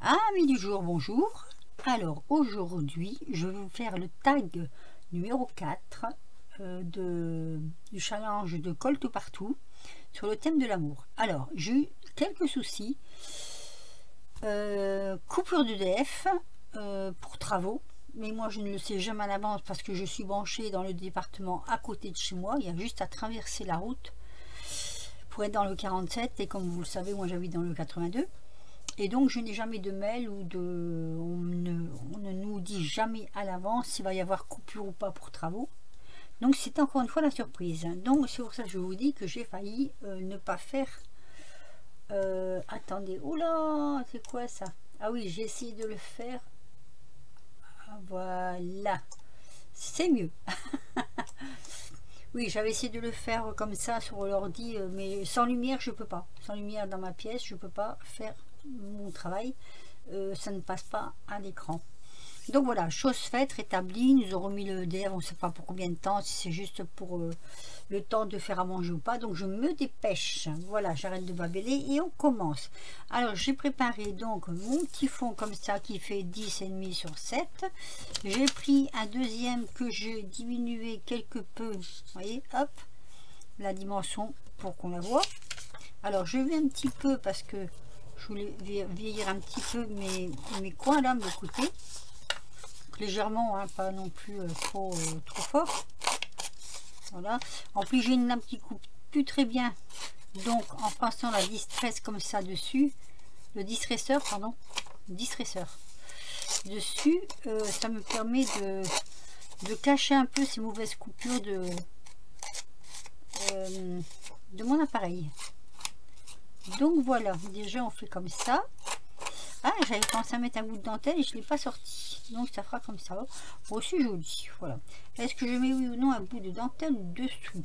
Amis du jour, bonjour. Alors aujourd'hui je vais vous faire le tag numéro 4 du challenge de Colle tout partout sur le thème de l'amour. Alors j'ai eu quelques soucis, coupure d'EDF pour travaux, mais moi je ne le sais jamais à l'avance parce que je suis branchée dans le département à côté de chez moi. Il y a juste à traverser la route pour être dans le 47 et comme vous le savez moi j'habite dans le 82. Et donc je n'ai jamais de mail ou de... On ne nous dit jamais à l'avance s'il va y avoir coupure ou pas pour travaux. Donc c'est encore une fois la surprise. Donc c'est pour ça que je vous dis que j'ai failli ne pas faire... attendez, oh là, c'est quoi ça? Ah oui, j'ai essayé de le faire. Voilà, c'est mieux. Oui, j'avais essayé de le faire comme ça sur l'ordi, mais sans lumière je peux pas. Sans lumière dans ma pièce, je peux pas faire mon travail, ça ne passe pas à l'écran. Donc voilà, chose faite, rétablie, nous aurons mis le EDF, on ne sait pas pour combien de temps, si c'est juste pour le temps de faire à manger ou pas, donc je me dépêche. Voilà, j'arrête de babeler et on commence. Alors j'ai préparé donc mon petit fond comme ça qui fait 10,5 sur 7. J'ai pris un deuxième que j'ai diminué quelque peu, vous voyez, hop, la dimension pour qu'on la voit. Alors je vais un petit peu parce que je voulais vieillir un petit peu mes coins là, mes côtés, légèrement, hein, pas non plus trop fort. Voilà. En plus j'ai une lame qui coupe plus très bien, donc en passant la distress comme ça dessus, le distresseur, pardon, distresseur dessus, ça me permet de cacher un peu ces mauvaises coupures de mon appareil. Donc voilà, déjà on fait comme ça. Ah, j'avais pensé à mettre un bout de dentelle et je ne l'ai pas sorti, donc ça fera comme ça. Aussi joli, voilà. Est-ce que je mets oui ou non un bout de dentelle dessous?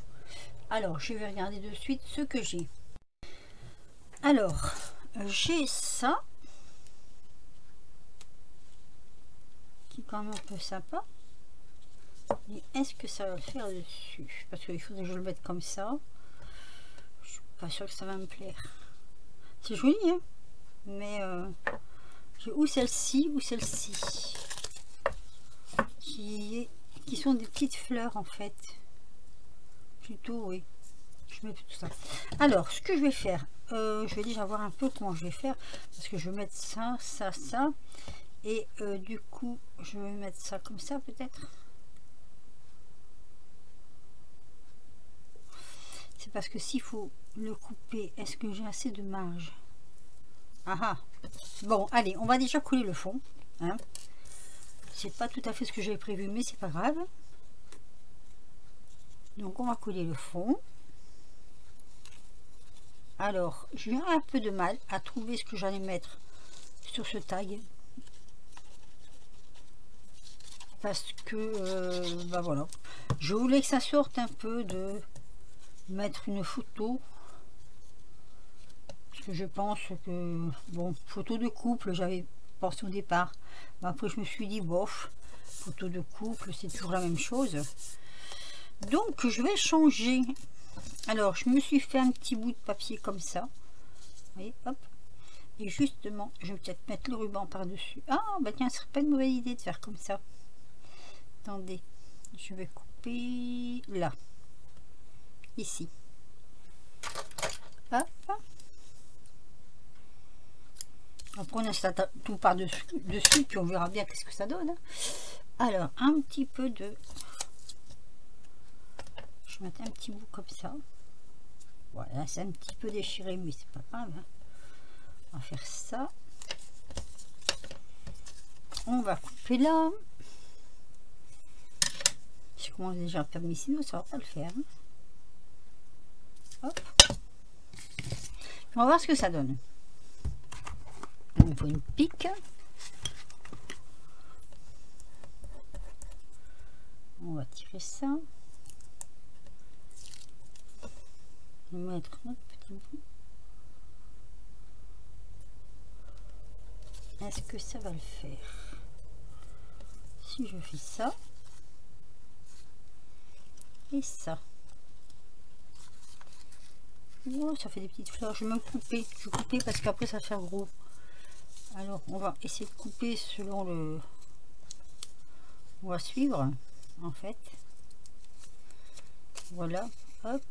Alors je vais regarder de suite ce que j'ai. Alors j'ai ça qui est quand même un peu sympa. Est-ce que ça va le faire dessus? Parce qu'il faudrait que je le mette comme ça. Je suis pas sûre que ça va me plaire. C'est joli, hein, mais j'ai ou celle-ci ou celle-ci qui sont des petites fleurs en fait. Plutôt, oui. Je mets tout ça. Alors, ce que je vais faire, je vais déjà voir un peu comment je vais faire parce que je vais mettre ça, ça, ça, et du coup, je vais mettre ça comme ça peut-être. C'est parce que s'il faut le couper, est-ce que j'ai assez de marge? Ah ah. Bon, allez, on va déjà couler le fond. Hein. C'est pas tout à fait ce que j'avais prévu, mais c'est pas grave. Donc on va couler le fond. Alors, j'ai un peu de mal à trouver ce que j'allais mettre sur ce tag. Parce que, bah voilà. Je voulais que ça sorte un peu de mettre une photo. Parce que je pense que, bon, photo de couple, j'avais pensé au départ. Mais après, je me suis dit, bof, photo de couple, c'est toujours la même chose. Donc, je vais changer. Alors, je me suis fait un petit bout de papier comme ça. Vous voyez, hop. Et justement, je vais peut-être mettre le ruban par-dessus. Ah, bah tiens, ce serait pas une mauvaise idée de faire comme ça. Attendez, je vais couper là. Ici. Hop. Après on installe tout par-dessus, puis on verra bien qu'est-ce que ça donne. Alors, un petit peu de... Je vais mettre un petit bout comme ça. Voilà, c'est un petit peu déchiré, mais c'est pas grave. Hein. On va faire ça. On va couper là. Je commence déjà à faire mes sinon ça va pas le faire. Hein. Hop. On va voir ce que ça donne. On faut une pique. On va tirer ça. On va mettre notre petit bout. Est-ce que ça va le faire? Si je fais ça et ça. Oh, ça fait des petites fleurs. Je vais me couper. Je vais couper parce qu'après ça va faire gros. Alors on va essayer de couper selon le... On va suivre en fait. Voilà, hop.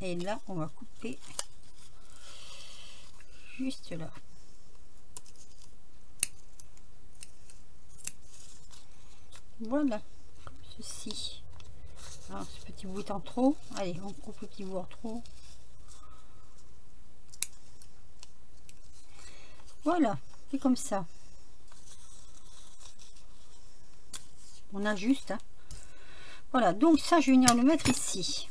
Et là on va couper juste là. Voilà, comme ceci. Alors, ce petit bout est en trop. Allez, on coupe le petit bout en trop. Voilà, c'est comme ça. On ajuste. Hein. Voilà, donc ça, je vais venir le mettre ici.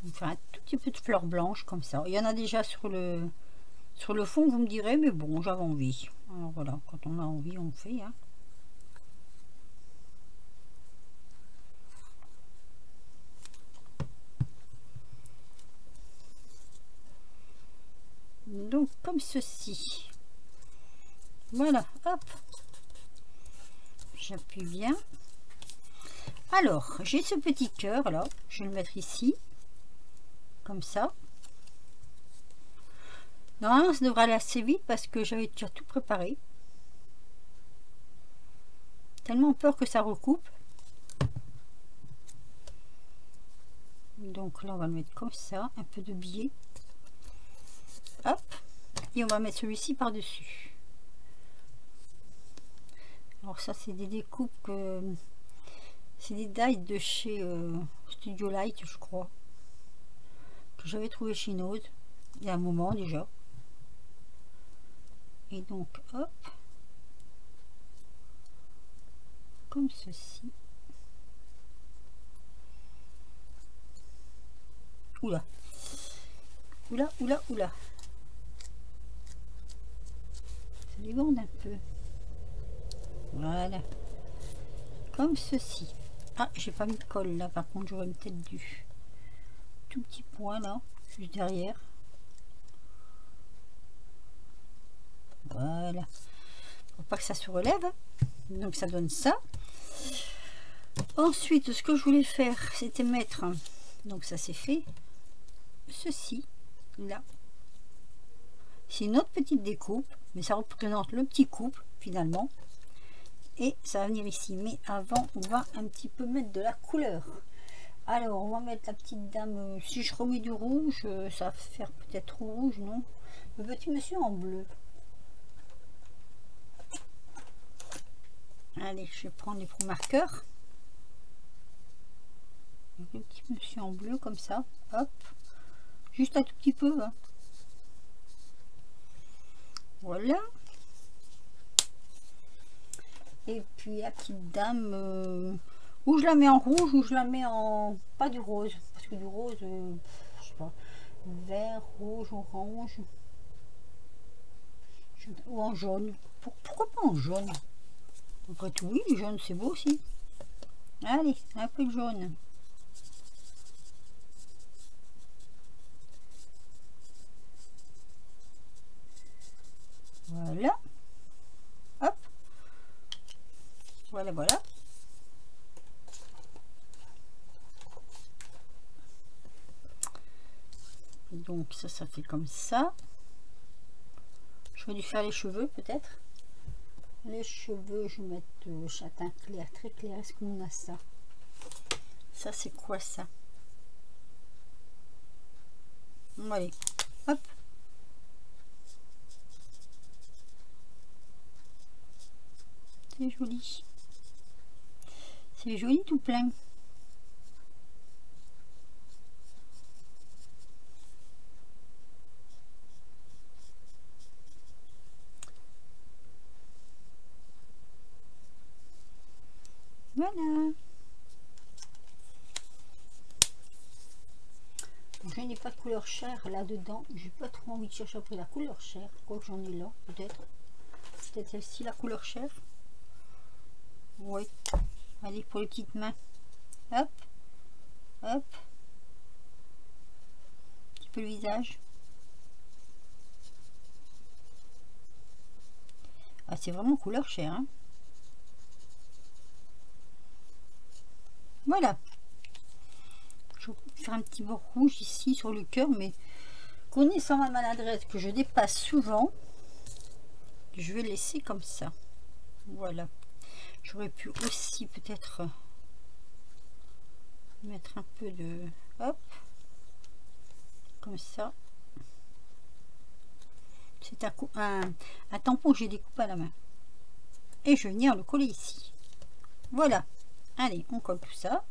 On va faire un tout petit peu de fleurs blanches comme ça. Il y en a déjà sur le fond, vous me direz, mais bon, j'avais envie. Alors voilà, quand on a envie, on fait. Hein. Donc comme ceci. Voilà, hop. J'appuie bien. Alors, j'ai ce petit cœur là, je vais le mettre ici. Comme ça. Normalement, ça devrait aller assez vite parce que j'avais déjà tout préparé. Tellement peur que ça recoupe. Donc là, on va le mettre comme ça, un peu de biais. Hop. Et on va mettre celui-ci par-dessus. Alors ça, c'est des découpes que... C'est des dies de chez Studio Light, je crois. Que j'avais trouvé chez Nose. Il y a un moment déjà. Et donc, hop. Comme ceci. Oula. Oula, oula, oula. Ça déborde un peu. Voilà. Comme ceci. Ah, j'ai pas mis de colle là, par contre, j'aurais peut-être dû. Tout petit point là, juste derrière. Voilà. Pour pas que ça se relève. Donc ça donne ça. Ensuite, ce que je voulais faire, c'était mettre, donc ça c'est fait, ceci, là. C'est une autre petite découpe, mais ça représente le petit couple, finalement. Et ça va venir ici. Mais avant, on va un petit peu mettre de la couleur. Alors, on va mettre la petite dame, si je remets du rouge, ça va faire peut-être rouge, non? Le petit monsieur en bleu. Allez, je vais prendre les marqueurs. Le petit monsieur en bleu comme ça, hop, juste un tout petit peu. Hein. Voilà. Et puis la petite dame, où je la mets en rouge ou je la mets en... pas du rose, parce que du rose, je sais pas, vert, rouge, orange, ou en jaune. Pourquoi pas en jaune? Après tout, oui, le jaune c'est beau aussi. Allez, un peu de jaune. Voilà. Hop. Voilà, voilà. Donc ça fait comme ça. J'aurais dû faire les cheveux peut-être. Les cheveux, je vais mettre châtain clair, très clair. Est-ce qu'on a ça? Ça c'est quoi ça? Allez, hop. C'est joli. C'est joli tout plein. Voilà. Je n'ai pas de couleur chair là-dedans. J'ai pas trop envie de chercher après la couleur chair. Quoi que j'en ai là, peut-être. Peut-être celle-ci, la couleur chair. Oui. Allez, pour les petites mains. Hop. Hop. Un petit peu le visage. Ah, c'est vraiment couleur chair. Hein. Voilà. Je vais faire un petit bord rouge ici sur le cœur, mais connaissant ma maladresse que je dépasse souvent, je vais laisser comme ça. Voilà. J'aurais pu aussi peut-être mettre un peu de... Hop. Comme ça. C'est un tampon que j'ai découpé à la main. Et je vais venir le coller ici. Voilà. Allez, on colle tout ça.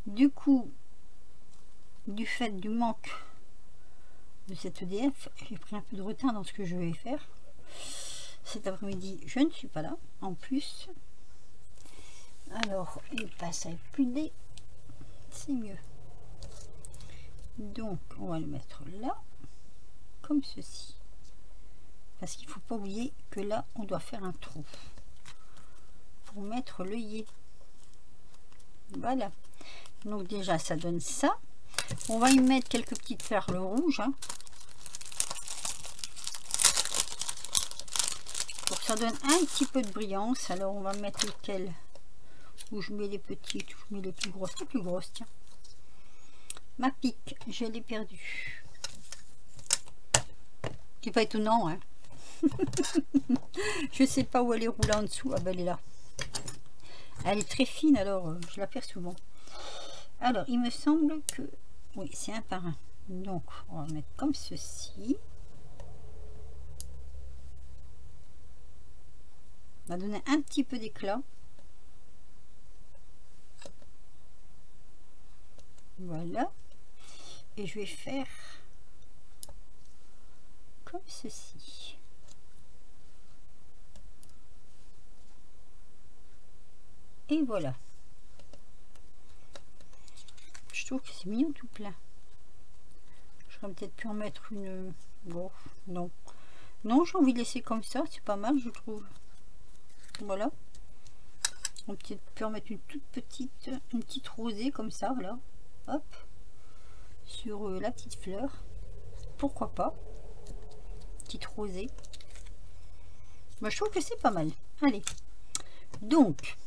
Du coup, du fait du manque de cette EDF, j'ai pris un peu de retard dans ce que je vais faire. Cet après-midi, je ne suis pas là. En plus, alors, il passe à épluder. C'est mieux. Donc, on va le mettre là, comme ceci. Parce qu'il ne faut pas oublier que là, on doit faire un trou pour mettre l'œillet. Voilà. Donc déjà, ça donne ça. On va y mettre quelques petites perles rouges. Hein, pour que ça donne un petit peu de brillance. Alors, on va mettre lequel? Où je mets les petites, où je mets les plus grosses. Les plus grosses, tiens. Ma pique, je l'ai perdue. C'est pas étonnant, hein. Je sais pas où elle est roulée en dessous. Ah ben elle est là. Elle est très fine, alors je la perds souvent. Alors, il me semble que... Oui, c'est un par un. Donc, on va mettre comme ceci. On va donner un petit peu d'éclat. Voilà. Et je vais faire comme ceci. Et voilà. Je trouve que c'est mignon tout plein. J'aurais peut-être pu en mettre une... Bon, non. Non, j'ai envie de laisser comme ça. C'est pas mal, je trouve. Voilà. On peut en mettre une toute petite, une petite rosée comme ça, voilà. Hop. Sur la petite fleur. Pourquoi pas. Petite rosée. Moi, je trouve que c'est pas mal. Allez. Donc,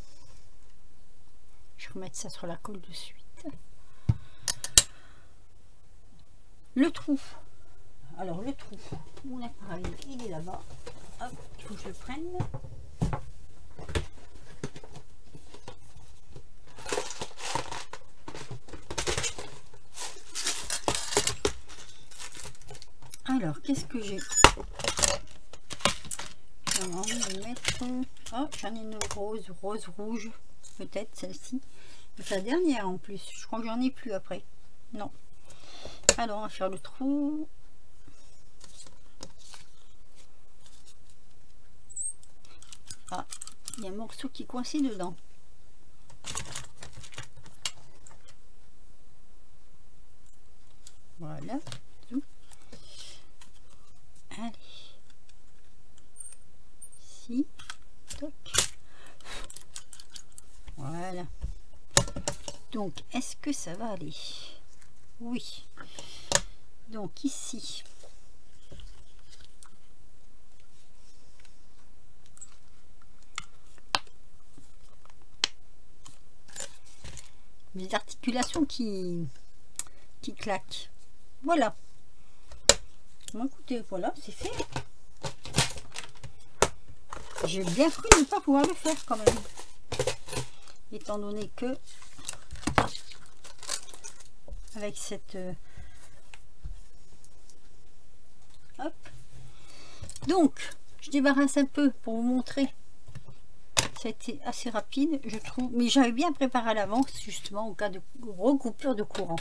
je vais remettre ça sur la colle de suite. Le trou. Alors, le trou. Mon appareil, il est là-bas. Hop, il faut que je le prenne. Alors, qu'est-ce que j'ai? J'ai envie de mettre... Oh, j'en ai une rose, rouge. Peut-être celle-ci. C'est la dernière en plus. Je crois que j'en ai plus après. Non. Alors, on va faire le trou. Ah, il y a un morceau qui est coincé dedans. Voilà. Allez. Ici. Toc. Voilà. Donc, est-ce que ça va aller? Oui. Donc, ici. Les articulations qui claquent. Voilà. Bon, écoutez, voilà, c'est fait. J'ai bien cru ne pas pouvoir le faire quand même. Étant donné que avec cette hop. Donc, je débarrasse un peu pour vous montrer. Ça a été assez rapide, je trouve. Mais j'avais bien préparé à l'avance, justement, au cas de recoupure de courant.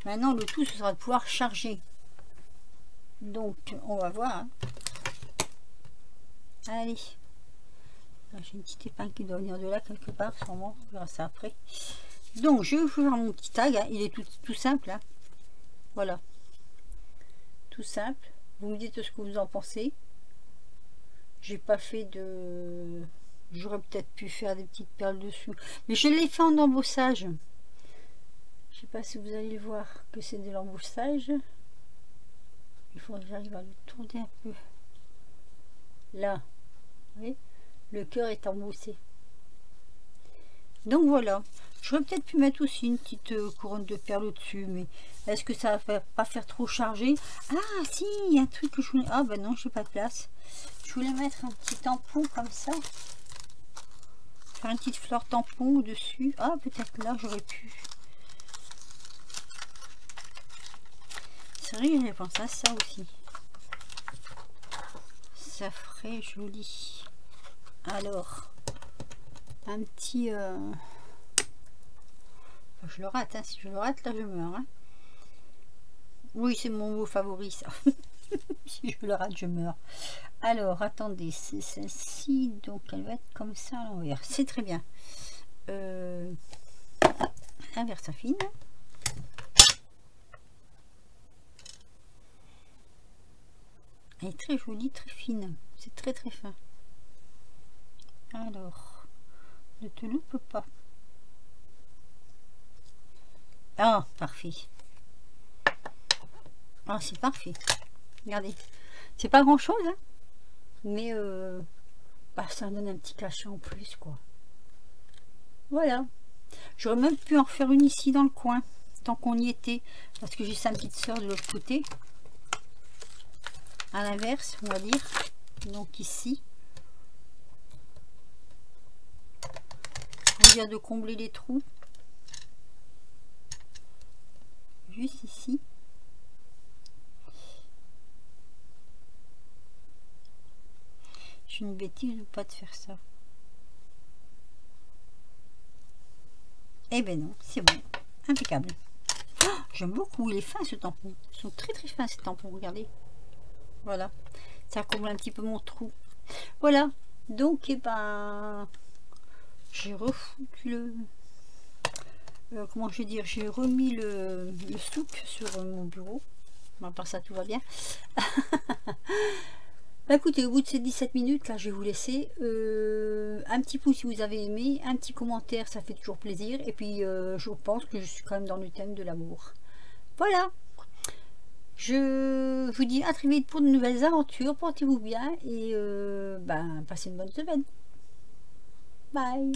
Maintenant, le tout, ce sera de pouvoir charger. Donc, on va voir. Hein. Allez. J'ai une petite épingle qui doit venir de là quelque part, sûrement. On verra ça après. Donc, je vais vous faire mon petit tag. Hein. Il est tout simple. Hein. Voilà. Tout simple. Vous me dites ce que vous en pensez. J'ai pas fait de... J'aurais peut-être pu faire des petites perles dessus. Mais je l'ai fait en embossage. Je sais pas si vous allez voir que c'est de l'embossage. Il faudrait que j'arrive à le tourner un peu. Là. Vous voyez? Le cœur est embossé. Donc voilà. J'aurais peut-être pu mettre aussi une petite couronne de perles au-dessus, mais est-ce que ça va pas faire trop chargé? Ah si, il y a un truc que je voulais... Ah ben non, j'ai pas de place. Je voulais mettre un petit tampon comme ça. Faire une petite fleur tampon au-dessus. Ah, peut-être là, j'aurais pu. C'est vrai, j'avais pensé à ça aussi. Ça ferait joli. Alors, un petit... Je le rate, hein. Si je le rate, là, je meurs. Hein. Oui, c'est mon mot favori, ça. Si je le rate, je meurs. Alors, attendez, c'est celle-ci, donc elle va être comme ça à l'envers. C'est très bien. Inverse fine. Elle est très jolie, très fine. C'est très très fin. Alors, ne te loupe pas. Ah, parfait. Ah, c'est parfait. Regardez. C'est pas grand chose, hein, mais bah, ça donne un petit cachet en plus, quoi. Voilà. J'aurais même pu en refaire une ici dans le coin, tant qu'on y était, parce que j'ai sa petite soeur de l'autre côté. À l'inverse, on va dire. Donc ici. On vient de combler les trous. Juste ici. Je une bêtise ou pas de faire ça? Eh ben non, c'est bon. Impeccable. Oh, j'aime beaucoup, il est fin ce tampon. Ils sont très très fins ces tampons, regardez. Voilà. Ça comble un petit peu mon trou. Voilà. Donc, eh ben... j'ai refoutu le... comment je vais dire? J'ai remis le souk sur mon bureau. À part ça, tout va bien. Bah écoutez, au bout de ces 17 minutes, là, je vais vous laisser. Un petit pouce si vous avez aimé, un petit commentaire, ça fait toujours plaisir. Et puis, je pense que je suis quand même dans le thème de l'amour. Voilà. Je vous dis à très vite pour de nouvelles aventures. Portez-vous bien et ben, passez une bonne semaine. Bye.